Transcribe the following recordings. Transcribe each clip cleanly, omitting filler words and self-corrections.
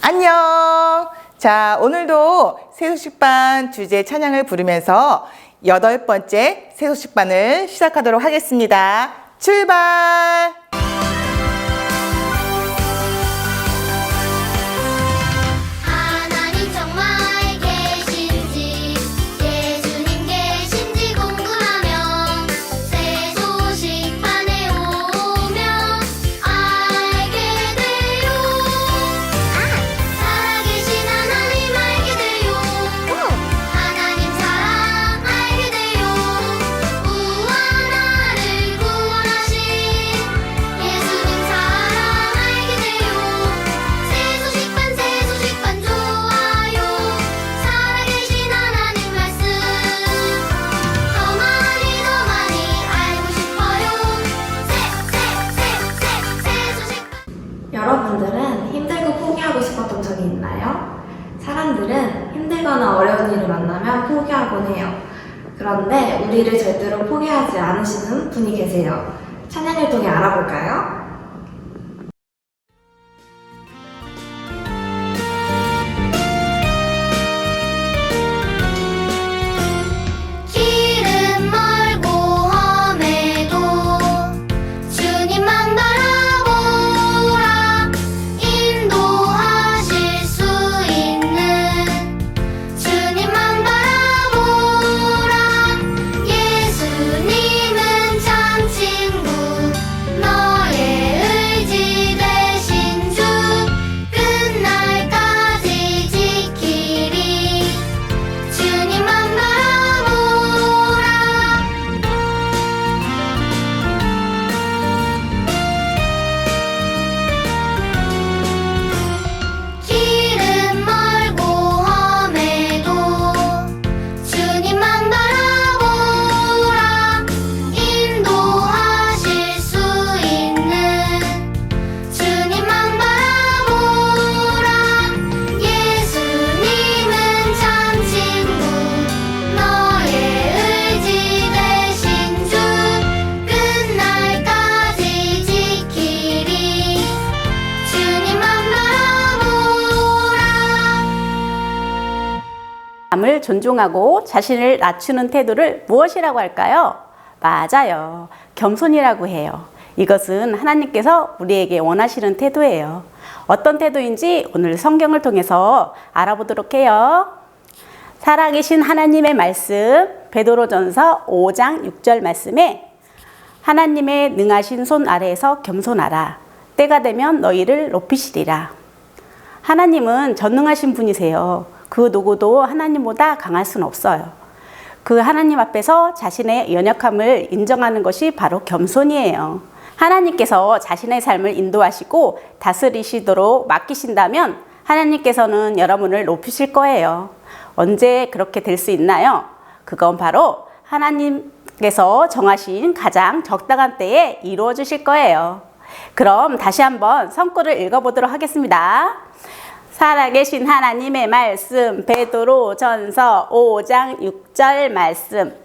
안녕. 자, 오늘도 새소식반 주제 찬양을 부르면서 8번째 새소식반을 시작하도록 하겠습니다. 출발! 하나님 정말 계신지 예수님 계신지 궁금하면 새소식반에 오면 알게 돼요. 살아계신 하나님 알게 돼요. 하나님 사랑 알게 돼요. 우와 나를 구원하신 예수님 사랑 알게 돼요. 새소식반 좋아요. 살아계신 하나님 말씀 더 많이 알고 싶어요. 새소식반. 여러분들은 힘들고 포기하고 싶었던 적이 있나요? 사람들은 힘들거나 어려운 일을 만나면 포기하곤 해요. 그런데 우리를 절대로 포기하지 않으시는 분이 계세요. 찬양을 통해 알아볼까요? 길은 멀고 험해도 주님만 바라보라. 인도하실 수 있는 주님만 바라보라. 예수님은 참 친구 너의 의지 되신 주 끝날까지 지키리. 주님만 바라보라. 길은 멀고 험해도 주님만 바라보라. 인도하실 수 있는 주님만 바라보라. 예수님은 참 친구 너의 의지 되신 주 끝날까지 지키리. 주님만 바라보라. 남을 존중하고 자신을 낮추는 태도를 무엇이라고 할까요? 맞아요. 겸손이라고 해요. 이것은 하나님께서 우리에게 원하시는 태도예요. 어떤 태도인지 오늘 성경을 통해서 알아보도록 해요. 살아계신 하나님의 말씀, 베드로전서 5장 6절 말씀에 하나님의 능하신 손 아래에서 겸손하라. 때가 되면 너희를 높이시리라. 하나님은 전능하신 분이세요. 그 누구도 하나님보다 강할 수는 없어요. 그 하나님 앞에서 자신의 연약함을 인정하는 것이 바로 겸손이에요. 하나님께서 자신의 삶을 인도하시고 다스리시도록 맡기신다면 하나님께서는 여러분을 높이실 거예요. 언제 그렇게 될 수 있나요? 그건 바로 하나님께서 정하신 가장 적당한 때에 이루어 주실 거예요. 그럼 다시 한번 성구를 읽어보도록 하겠습니다. 살아계신 하나님의 말씀, 베드로전서 5장 6절 말씀.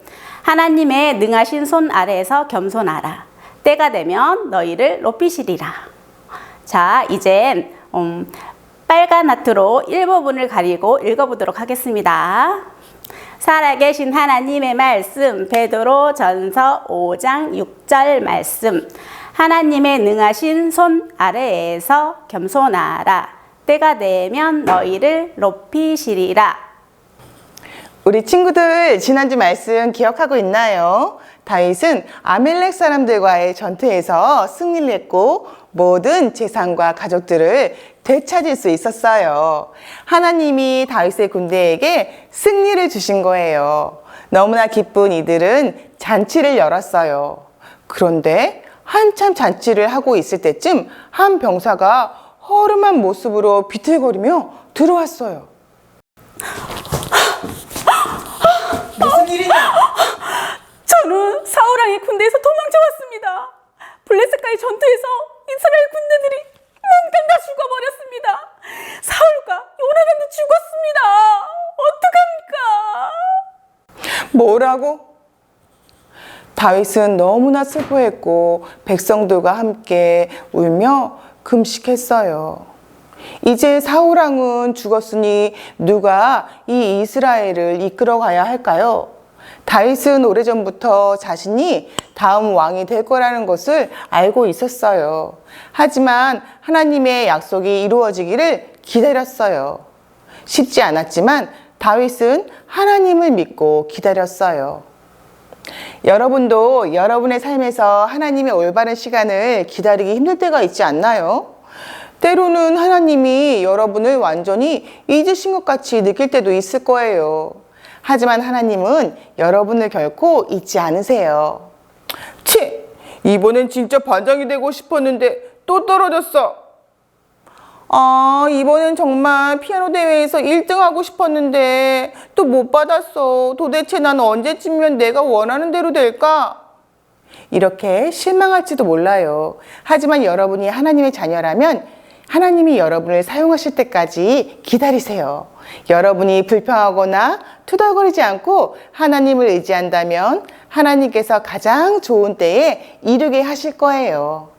하나님의 능하신 손 아래에서 겸손하라. 때가 되면 너희를 높이시리라. 자, 이젠 빨간 하트로 일부분을 가리고 읽어보도록 하겠습니다. 살아계신 하나님의 말씀, 베드로전서 5장 6절 말씀. 하나님의 능하신 손 아래에서 겸손하라. 때가 되면 너희를 높이시리라. 우리 친구들 지난주 말씀 기억하고 있나요? 다윗은 아멜렉 사람들과의 전투에서 승리를 했고 모든 재산과 가족들을 되찾을 수 있었어요. 하나님이 다윗의 군대에게 승리를 주신 거예요. 너무나 기쁜 이들은 잔치를 열었어요. 그런데 한참 잔치를 하고 있을 때쯤 한 병사가 허름한 모습으로 비틀거리며 들어왔어요. 무슨 일이냐? 저는 사울왕의 군대에서 도망쳐 왔습니다. 블레셋과의 전투에서 이스라엘 군대들이 몽땅 다 죽어버렸습니다. 사울과 요나단도 죽었습니다. 어떡합니까? 뭐라고? 다윗은 너무나 슬퍼했고 백성들과 함께 울며 금식했어요. 이제 사울왕은 죽었으니 누가 이 이스라엘을 이끌어 가야 할까요? 다윗은 오래전부터 자신이 다음 왕이 될 거라는 것을 알고 있었어요. 하지만 하나님의 약속이 이루어지기를 기다렸어요. 쉽지 않았지만 다윗은 하나님을 믿고 기다렸어요. 여러분도 여러분의 삶에서 하나님의 올바른 시간을 기다리기 힘들 때가 있지 않나요? 때로는 하나님이 여러분을 완전히 잊으신 것 같이 느낄 때도 있을 거예요. 하지만 하나님은 여러분을 결코 잊지 않으세요. 치! 이번엔 진짜 반장이 되고 싶었는데 또 떨어졌어. 이번엔 정말 피아노 대회에서 1등 하고 싶었는데 또 못 받았어. 도대체 난 언제쯤이면 내가 원하는 대로 될까? 이렇게 실망할지도 몰라요. 하지만 여러분이 하나님의 자녀라면 하나님이 여러분을 사용하실 때까지 기다리세요. 여러분이 불평하거나 투덜거리지 않고 하나님을 의지한다면 하나님께서 가장 좋은 때에 이루게 하실 거예요.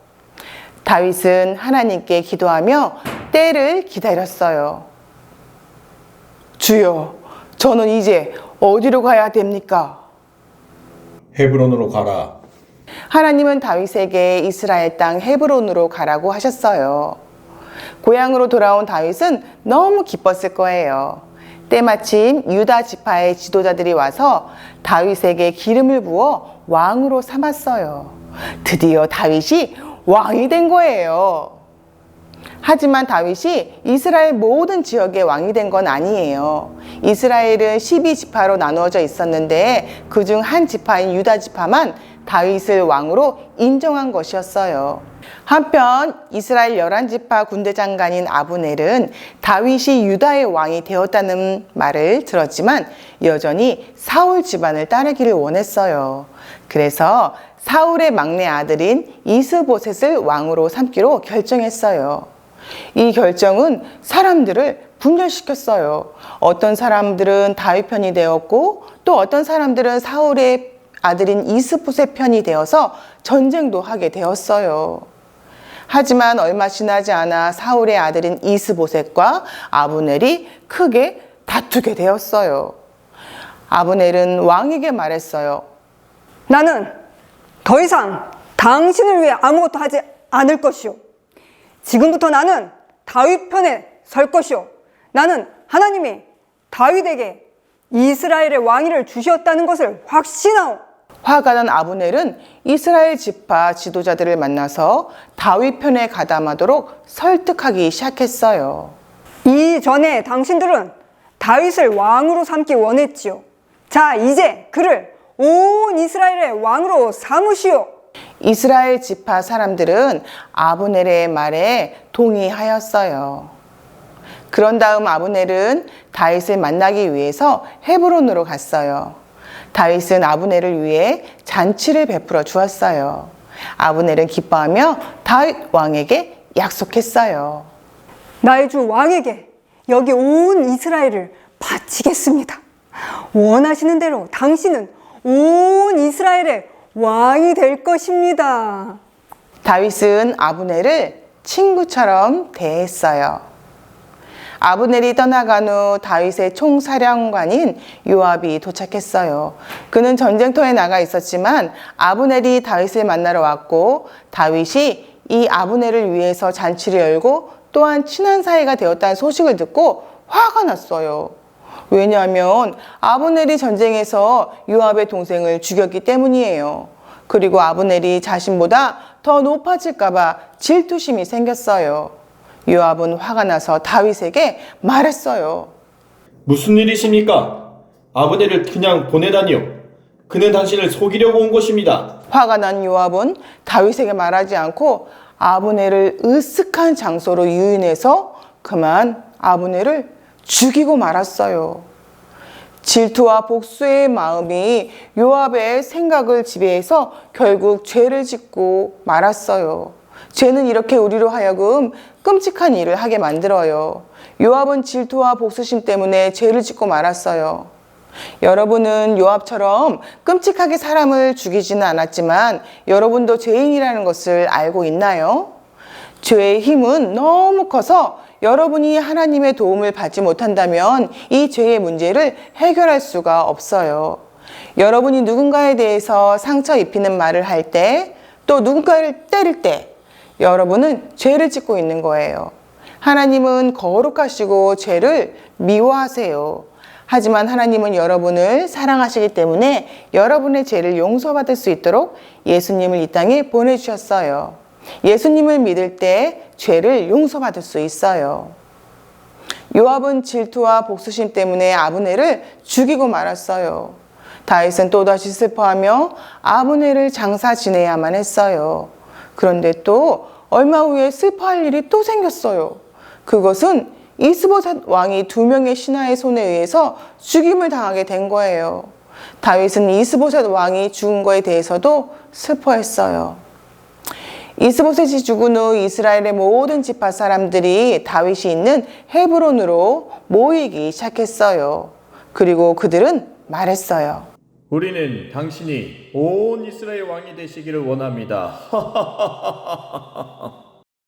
다윗은 하나님께 기도하며 때를 기다렸어요. 주여, 저는 이제 어디로 가야 됩니까? 헤브론으로 가라. 하나님은 다윗에게 이스라엘 땅 헤브론으로 가라고 하셨어요. 고향으로 돌아온 다윗은 너무 기뻤을 거예요. 때마침 유다 지파의 지도자들이 와서 다윗에게 기름을 부어 왕으로 삼았어요. 드디어 다윗이 왕이 된 거예요. 하지만 다윗이 이스라엘 모든 지역의 왕이 된 건 아니에요. 이스라엘은 12지파로 나누어져 있었는데 그중 한 지파인 유다 지파만 다윗을 왕으로 인정한 것이었어요. 한편 이스라엘 11지파 군대 장관인 아브넬은 다윗이 유다의 왕이 되었다는 말을 들었지만 여전히 사울 집안을 따르기를 원했어요. 그래서 사울의 막내 아들인 이스보셋을 왕으로 삼기로 결정했어요. 이 결정은 사람들을 분열시켰어요. 어떤 사람들은 다윗 편이 되었고 또 어떤 사람들은 사울의 아들인 이스보셋 편이 되어서 전쟁도 하게 되었어요. 하지만 얼마 지나지 않아 사울의 아들인 이스보셋과 아브넬이 크게 다투게 되었어요. 아브넬은 왕에게 말했어요. 나는 더 이상 당신을 위해 아무것도 하지 않을 것이오. 지금부터 나는 다윗 편에 설 것이오. 나는 하나님이 다윗에게 이스라엘의 왕위를 주셨다는 것을 확신하오. 화가 난 아브넬은 이스라엘 지파 지도자들을 만나서 다윗 편에 가담하도록 설득하기 시작했어요. 이전에 당신들은 다윗을 왕으로 삼기 원했지요. 자, 이제 그를 온 이스라엘의 왕으로 삼으시오. 이스라엘 지파 사람들은 아브넬의 말에 동의하였어요. 그런 다음 아브넬은 다윗을 만나기 위해서 헤브론으로 갔어요. 다윗은 아브넬을 위해 잔치를 베풀어 주었어요. 아브넬은 기뻐하며 다윗 왕에게 약속했어요. 나의 주 왕에게 여기 온 이스라엘을 바치겠습니다. 원하시는 대로 당신은 온 이스라엘의 왕이 될 것입니다. 다윗은 아브넬을 친구처럼 대했어요. 아브넬이 떠나간 후 다윗의 총사령관인 요압이 도착했어요. 그는 전쟁터에 나가 있었지만 아브넬이 다윗을 만나러 왔고 다윗이 이 아브넬을 위해서 잔치를 열고 또한 친한 사이가 되었다는 소식을 듣고 화가 났어요. 왜냐하면 아브넬이 전쟁에서 요압의 동생을 죽였기 때문이에요. 그리고 아브넬이 자신보다 더 높아질까 봐 질투심이 생겼어요. 요압은 화가 나서 다윗에게 말했어요. 무슨 일이십니까? 아브넬을 그냥 보내다니요. 그는 당신을 속이려고 온 것입니다. 화가 난 요압은 다윗에게 말하지 않고 아브넬을 으슥한 장소로 유인해서 그만 아브넬을 죽이고 말았어요. 질투와 복수의 마음이 요압의 생각을 지배해서 결국 죄를 짓고 말았어요. 죄는 이렇게 우리로 하여금 끔찍한 일을 하게 만들어요. 요압은 질투와 복수심 때문에 죄를 짓고 말았어요. 여러분은 요압처럼 끔찍하게 사람을 죽이지는 않았지만 여러분도 죄인이라는 것을 알고 있나요? 죄의 힘은 너무 커서 여러분이 하나님의 도움을 받지 못한다면 이 죄의 문제를 해결할 수가 없어요. 여러분이 누군가에 대해서 상처 입히는 말을 할 때, 또 누군가를 때릴 때 여러분은 죄를 짓고 있는 거예요. 하나님은 거룩하시고 죄를 미워하세요. 하지만 하나님은 여러분을 사랑하시기 때문에 여러분의 죄를 용서받을 수 있도록 예수님을 이 땅에 보내주셨어요. 예수님을 믿을 때 죄를 용서받을 수 있어요. 요압은 질투와 복수심 때문에 아브넬을 죽이고 말았어요. 다윗은 또다시 슬퍼하며 아브넬을 장사 지내야만 했어요. 그런데 또 얼마 후에 슬퍼할 일이 또 생겼어요. 그것은 이스보셋 왕이 2명의 신하의 손에 의해서 죽임을 당하게 된 거예요. 다윗은 이스보셋 왕이 죽은 거에 대해서도 슬퍼했어요. 이스보셋이 죽은 후 이스라엘의 모든 지파 사람들이 다윗이 있는 헤브론으로 모이기 시작했어요. 그리고 그들은 말했어요. 우리는 당신이 온 이스라엘 왕이 되시기를 원합니다.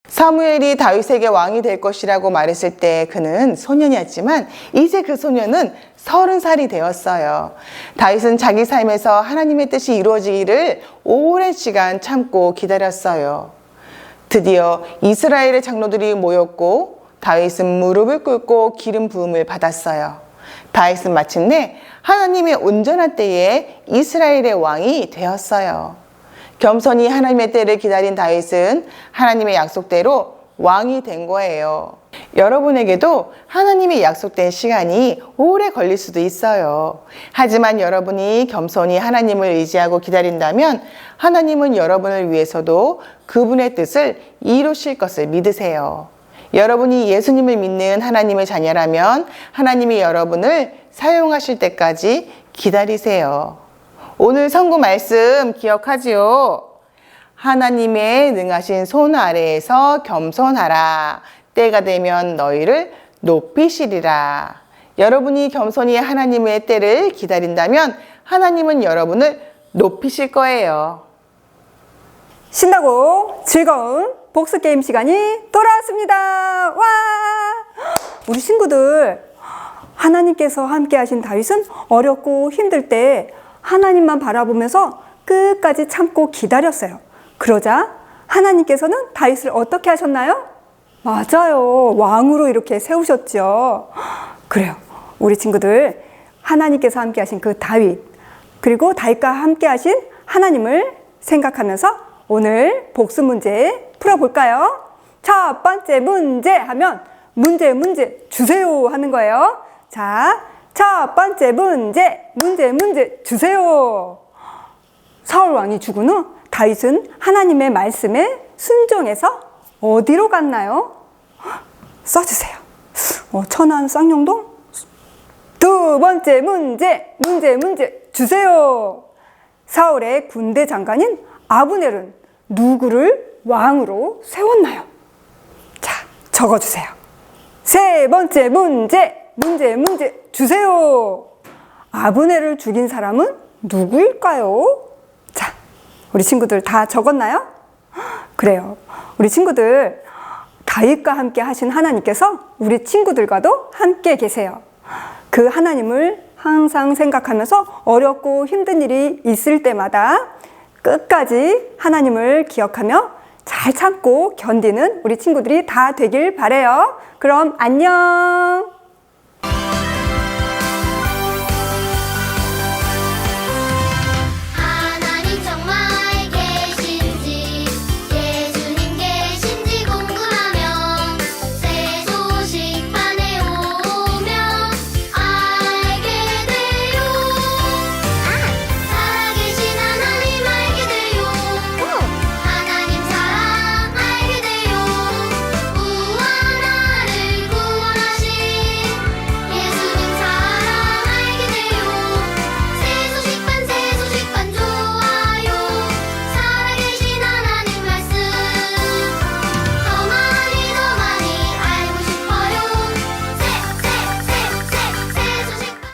사무엘이 다윗에게 왕이 될 것이라고 말했을 때 그는 소년이었지만 이제 그 소년은 30살이 되었어요. 다윗은 자기 삶에서 하나님의 뜻이 이루어지기를 오랜 시간 참고 기다렸어요. 드디어 이스라엘의 장로들이 모였고 다윗은 무릎을 꿇고 기름 부음을 받았어요. 다윗은 마침내 하나님의 온전한 때에 이스라엘의 왕이 되었어요. 겸손히 하나님의 때를 기다린 다윗은 하나님의 약속대로 왕이 된 거예요. 여러분에게도 하나님의 약속된 시간이 오래 걸릴 수도 있어요. 하지만 여러분이 겸손히 하나님을 의지하고 기다린다면 하나님은 여러분을 위해서도 그분의 뜻을 이루실 것을 믿으세요. 여러분이 예수님을 믿는 하나님의 자녀라면 하나님이 여러분을 사용하실 때까지 기다리세요. 오늘 선구 말씀 기억하지요? 하나님의 능하신 손 아래에서 겸손하라. 때가 되면 너희를 높이시리라. 여러분이 겸손히 하나님의 때를 기다린다면 하나님은 여러분을 높이실 거예요. 신나고 즐거운 복수 게임 시간이 돌아왔습니다. 와! 우리 친구들, 하나님께서 함께 하신 다윗은 어렵고 힘들 때 하나님만 바라보면서 끝까지 참고 기다렸어요. 그러자 하나님께서는 다윗을 어떻게 하셨나요? 맞아요. 왕으로 이렇게 세우셨죠. 그래요. 우리 친구들, 하나님께서 함께 하신 그 다윗, 그리고 다윗과 함께 하신 하나님을 생각하면서 오늘 복수 문제 풀어볼까요? 첫 번째 문제 하면 문제 주세요 하는 거예요. 자, 첫 번째 문제 주세요. 사울 왕이 죽은 후 다윗은 하나님의 말씀에 순종해서 어디로 갔나요? 써주세요. 천안 쌍용동? 두 번째 문제 주세요. 사울의 군대 장관인 아브넬은 누구를 왕으로 세웠나요? 자, 적어주세요. 세 번째 문제 주세요. 아브넬을 죽인 사람은 누구일까요? 자, 우리 친구들 다 적었나요? 그래요. 우리 친구들, 다윗과 함께 하신 하나님께서 우리 친구들과도 함께 계세요. 그 하나님을 항상 생각하면서 어렵고 힘든 일이 있을 때마다 끝까지 하나님을 기억하며 잘 참고 견디는 우리 친구들이 다 되길 바래요. 그럼 안녕.